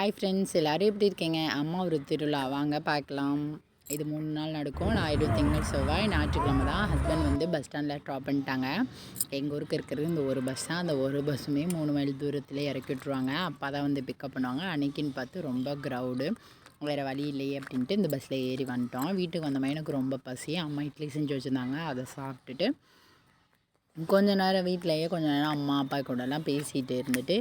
Hi friends, எல்லோரும் எப்படி இருக்கீங்க? அம்மா ஒரு திருவிழா வாங்க பார்க்கலாம். இது 3 நாள் நடக்கும். ஞாயிறு, திங்கள், செவ்வாய், ஞாயிற்றுக்கிழமை தான் ஹஸ்பண்ட் வந்து பஸ் ஸ்டாண்டில் ட்ராப் பண்ணிட்டாங்க. எங்கள் ஊருக்கு இருக்கிறது இந்த ஒரு பஸ் தான். அந்த ஒரு பஸ்ஸுமே 3 மைல் தூரத்தில் இறக்கி விட்ருவாங்க. அப்போ தான் வந்து பிக்கப் பண்ணுவாங்க. அன்றைக்கின்னு பார்த்து ரொம்ப க்ரௌடு. வேறு வழி இல்லையே அப்படின்ட்டு இந்த பஸ்ஸில் ஏறி வந்துட்டோம். வீட்டுக்கு வந்தோமே எனக்கு ரொம்ப பசி. அம்மா இட்லி செஞ்சு வச்சுருந்தாங்க. அதை சாப்பிட்டுட்டு கொஞ்ச நேரம் வீட்டிலையே கொஞ்ச நேரம் அம்மா அப்பா கூடலாம் பேசிகிட்டு இருந்துட்டு,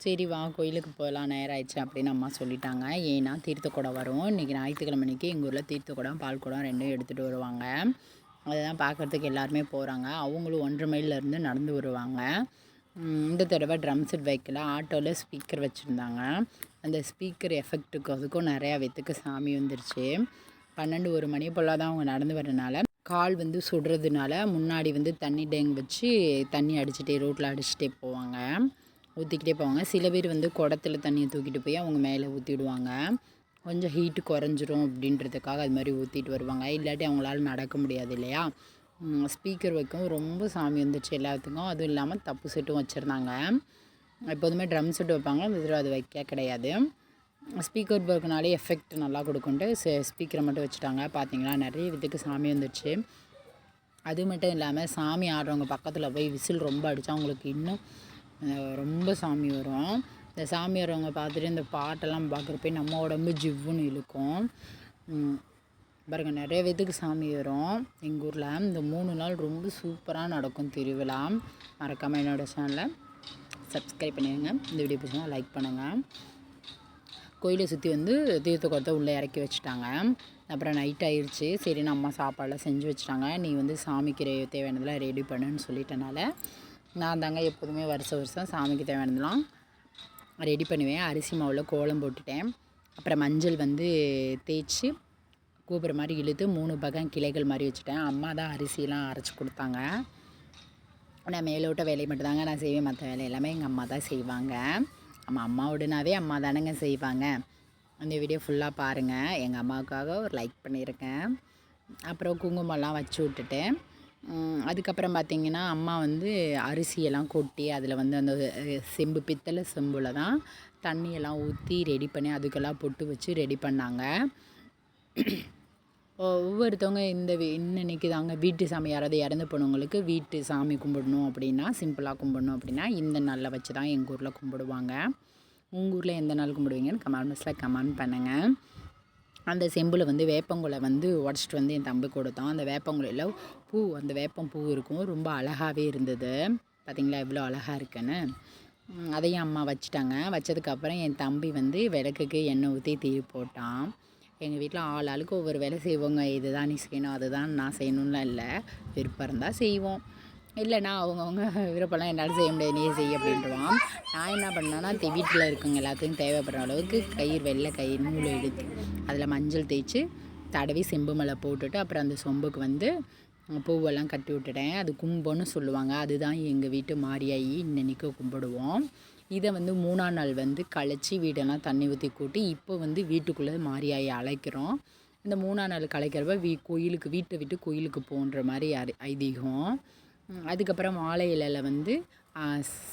சரி வா கோயிலுக்கு போகலாம், நேரம் ஆயிடுச்சு அப்படின்னு அம்மா சொல்லிட்டாங்க. ஏன்னா தீர்த்தக்குடம் வரும். இன்றைக்கி ஞாயிற்றுக்கிழமை அன்றைக்கி எங்கள் ஊரில் தீர்த்தக்குடம் பால் குடம் ரெண்டும் எடுத்துகிட்டு வருவாங்க. அதெல்லாம் பார்க்குறதுக்கு எல்லாருமே போகிறாங்க. அவங்களும் 1.5 மைல்லேருந்து நடந்து வருவாங்க. இந்த தடவை ட்ரம் செட் வைக்கல, ஆட்டோவில் ஸ்பீக்கர் வச்சுருந்தாங்க. அந்த ஸ்பீக்கர் எஃபெக்ட்டுக்கு அதுக்கும் நிறையா பேத்துக்கு சாமி வந்துருச்சு. 12 1 மணி போல் தான் அவங்க நடந்து வரனால கால் வந்து சுடுறதுனால முன்னாடி வந்து தண்ணி டேங்க் வச்சு தண்ணி அடிச்சுட்டே ரோட்டில் அடிச்சுட்டே போவாங்க, ஊற்றிக்கிட்டே போவாங்க. சில பேர் வந்து குடத்துல தண்ணியை தூக்கிட்டு போய் அவங்க மேலே ஊற்றிடுவாங்க. கொஞ்சம் ஹீட்டு குறைஞ்சிரும் அப்படின்றதுக்காக அது மாதிரி ஊற்றிட்டு வருவாங்க. இல்லாட்டி அவங்களால நடக்க முடியாது இல்லையா. ஸ்பீக்கர் வைக்கவும் ரொம்ப சாமி வந்துச்சு எல்லாத்துக்கும். அதுவும் இல்லாமல் தப்பு செட்டும் வச்சுருந்தாங்க. எப்போதுமே ட்ரம் செட்டு வைப்பாங்க, இந்த தடவை அது வைக்க கிடையாது. ஸ்பீக்கர் ஒர்க்குனாலே எஃபெக்ட் நல்லா கொடுக்குன்ட்டு ஸ்பீக்கரை மட்டும் வச்சுட்டாங்க. பார்த்தீங்களா, நிறைய விதத்துக்கு சாமி வந்துடுச்சு. அது மட்டும் இல்லாமல் சாமி ஆடுறவங்க பக்கத்தில் போய் விசில் ரொம்ப அடித்தா அவங்களுக்கு இன்னும் ரொம்ப சாமி வரும். இந்த சாமி ஆடுறவங்க பார்த்துட்டு இந்த பாட்டெல்லாம் பார்க்குறப்ப நம்ம உடம்பு ஜிவ்வுன்னு இழுக்கும். பாருங்கள், நிறைய விதத்துக்கு சாமி வரும் எங்கள் ஊரில். இந்த 3 நாள் ரொம்ப சூப்பராக நடக்கும் திருவிழா. மறக்காமல் என்னோடய சேனலை சப்ஸ்கிரைப் பண்ணிடுங்க. இந்த வீடியோ பிடிச்சா லைக் பண்ணுங்கள். கோயிலை சுற்றி வந்து தீர்த்த குடத்தை உள்ளே இறக்கி வச்சுட்டாங்க. அப்புறம் நைட் ஆயிடுச்சு. சரின்னு அம்மா சாப்பாடெலாம் செஞ்சு வச்சுட்டாங்க. நீ வந்து சாமிக்கு தேவையானதெல்லாம் ரெடி பண்ணுன்னு சொல்லிட்டனால நான் தாங்க எப்போதுமே வருஷம் சாமிக்கு தேவையானதெல்லாம் ரெடி பண்ணுவேன். அரிசி மாவில் கோலம் போட்டுட்டேன். அப்புறம் மஞ்சள் வந்து தேய்ச்சி கூப்பிட்ற மாதிரி இழுத்து 3 பக்கம் கிளைகள் மாதிரி வச்சுட்டேன். அம்மா தான் அரிசியெலாம் அரைச்சி கொடுத்தாங்க. நான் மேலோட்ட வேலையை மட்டும்தாங்க நான் செய்வேன். மற்ற வேலை எல்லாமே எங்கள் அம்மா தான் செய்வாங்க. அம்மாவோடனாவே அம்மா தானேங்க செய்வாங்க. அந்த வீடியோ ஃபுல்லாக பாருங்கள். எங்கள் அம்மாவுக்காக ஒரு லைக் பண்ணியிருக்கேன். அப்புறம் குங்குமம்லாம் வச்சு விட்டுட்டேன். அதுக்கப்புறம் பார்த்திங்கன்னா அம்மா வந்து அரிசியெல்லாம் கொட்டி அதில் வந்து அந்த செம்பு பித்தளை செம்பில் தான் தண்ணியெல்லாம் ஊற்றி ரெடி பண்ணி அதுக்கெல்லாம் பொட்டு வச்சு ரெடி பண்ணாங்க. ஒவ்வொருத்தவங்க இன்னன்னைக்கு தாங்க வீட்டு சாமி யாராவது இறந்து போனவங்களுக்கு வீட்டு சாமி கும்பிடணும் அப்படின்னா, சிம்பிளாக கும்பிடணும் அப்படின்னா இந்த நாளில் வச்சு தான் எங்கள் ஊரில் கும்பிடுவாங்க. உங்கள் ஊரில் எந்த நாள் கும்பிடுவீங்கன்னு கமெண்ட் பாக்ஸில் கமெண்ட் பண்ணுங்கள். அந்த செம்பில் வந்து வேப்பங்குலை வந்து உடச்சிட்டு வந்து என் தம்பி கொடுத்தான். அந்த வேப்பங்குலையில் அந்த வேப்பம் பூ இருக்கும், ரொம்ப அழகாகவே இருந்தது. பார்த்திங்களா எவ்வளோ அழகாக இருக்குன்னு. அதையும் அம்மா வச்சுட்டாங்க. வச்சதுக்கப்புறம் என் தம்பி வந்து விளக்குக்கு எண்ணெய் ஊற்றி தீ போட்டான். எங்கள் வீட்டில் ஆளுக்கு ஒவ்வொரு வேலை செய்வோங்க. இதுதான் நீ செய்யணும், அதுதான் நான் செய்யணும்லாம் இல்லை. விருப்பம் இருந்தால் செய்வோம், இல்லைனா அவங்கவுங்க விருப்பம்லாம் என்னால் செய்ய முடியாது, நீ செய்ய அப்படின்ட்டுருவான். நான் என்ன பண்ணேன்னா வீட்டில் இருக்கவங்க எல்லாத்துக்கும் தேவைப்படுற அளவுக்கு வெள்ளை கயிறு நூலை எடுத்து அதில் மஞ்சள் தேய்ச்சி தடவி செம்பு மேலே போட்டுட்டு அப்புறம் அந்த சொம்புக்கு வந்து பூவெல்லாம் கட்டி விட்டுட்டேன். அது கும்பம்னு சொல்லுவாங்க. அதுதான் எங்கள் வீட்டு மாரியாயி இன்னன்னைக்கு கும்பிடுவோம். இதை வந்து 3ஆம் நாள் வந்து கழிச்சி வீடெல்லாம் தண்ணி ஊற்றி கூட்டி இப்போ வந்து வீட்டுக்குள்ளே மாரியாயி அழைக்கிறோம். இந்த 3ஆம் நாள் கலைக்கிறப்ப கோயிலுக்கு வீட்டை விட்டு கோயிலுக்கு போன்ற மாதிரி ஐதீகம். அதுக்கப்புறம் வாழை இலையில் வந்து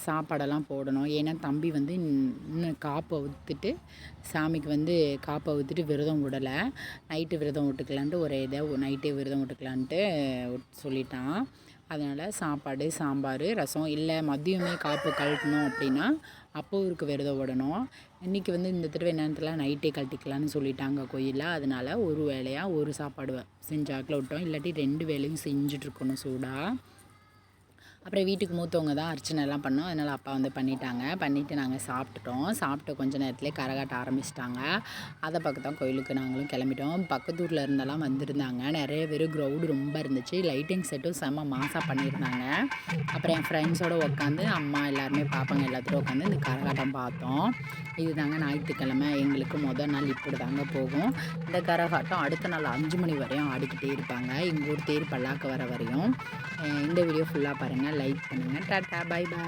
சாப்பாடெல்லாம் போடணும். ஏன்னா தம்பி வந்து இன்னும் காப்பை ஊற்றுட்டு சாமிக்கு வந்து காப்பை ஊற்றிட்டு விரதம் விடலை. நைட்டு விரதம் விட்டுக்கலான்ட்டு ஒரு நைட்டே விரதம் விட்டுக்கலான்ட்டு சொல்லிட்டான். அதனால் சாப்பாடு, சாம்பார், ரசம், இல்லை மதியமே காப்பு கழட்டணும் அப்படின்னா அப்போ இருக்கு விரதம் விடணும். இன்றைக்கி வந்து இந்த தடவை நேரத்தில் நைட்டே கழட்டிக்கலான்னு சொல்லிட்டாங்க கோயிலில். அதனால் ஒரு வேளையாக ஒரு சாப்பாடு செஞ்சாக்கில் விட்டோம். இல்லாட்டி 2 வேளையும் செஞ்சுட்ருக்கணும் சூடாக. அப்புறம் வீட்டுக்கு மூத்தவங்க தான் அர்ச்சனைலாம் பண்ணோம். அதனால் அப்பா வந்து பண்ணிவிட்டு நாங்கள் சாப்பிட்டு கொஞ்ச நேரத்துலேயே கரகாட்ட ஆரம்பிச்சிட்டாங்க. அதை பக்கம் தான் கோயிலுக்கு நாங்களும் கிளம்பிட்டோம். பக்கத்தூரில் இருந்தெல்லாம் வந்திருந்தாங்க. நிறைய பேர் க்ரௌடு ரொம்ப இருந்துச்சு. லைட்டிங் செட்டும் செம்ம மாசாக பண்ணியிருந்தாங்க. அப்புறம் என் ஃப்ரெண்ட்ஸோடு உட்காந்து அம்மா எல்லாருமே பார்ப்பாங்க எல்லாத்தோட உட்காந்து இந்த கரகாட்டம் பார்த்தோம். இது தாங்க ஞாயிற்றுக்கிழமை எங்களுக்கு முதல் நாள் இப்படி தாங்க போகும். இந்த கரகாட்டம் அடுத்த நாள் 5 மணி வரையும் ஆடிக்கிட்டே இருப்பாங்க, எங்கள் ஊர் தேர் பல்லாக்க வர வரையும். இந்த வீடியோ ஃபுல்லாக பாருங்கள், லைக் பண்ணுங்கள். Tata, bye bye.